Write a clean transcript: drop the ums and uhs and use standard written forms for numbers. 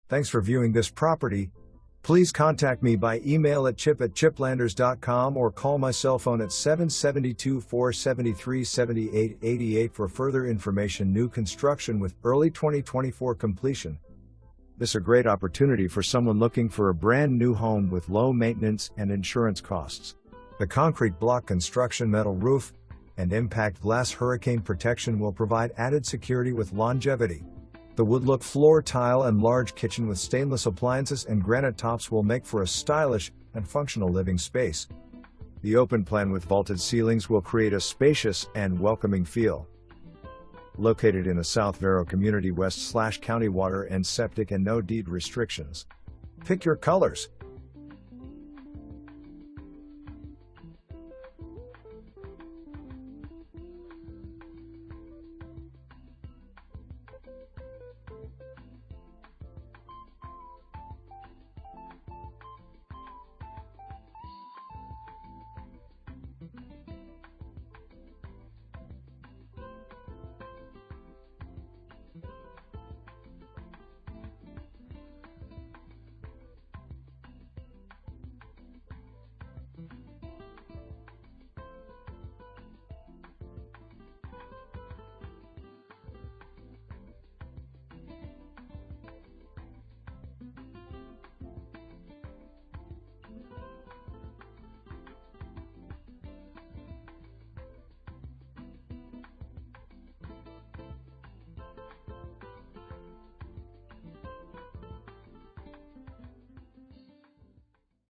Thanks for viewing this property. Please contact me by email at chip@chiplanders.com or call my cell phone at 772-473-7888 for further information. New construction with early 2024 completion. This is a great opportunity for someone looking for a brand new home with low maintenance and insurance costs. The concrete block construction, metal roof, and impact glass hurricane protection will provide added security with longevity. The wood-look floor tile and large kitchen with stainless appliances and granite tops will make for a stylish and functional living space. The open plan with vaulted ceilings will create a spacious and welcoming feel. Located in the South Vero community, west/county water and septic and no deed restrictions. Pick your colors.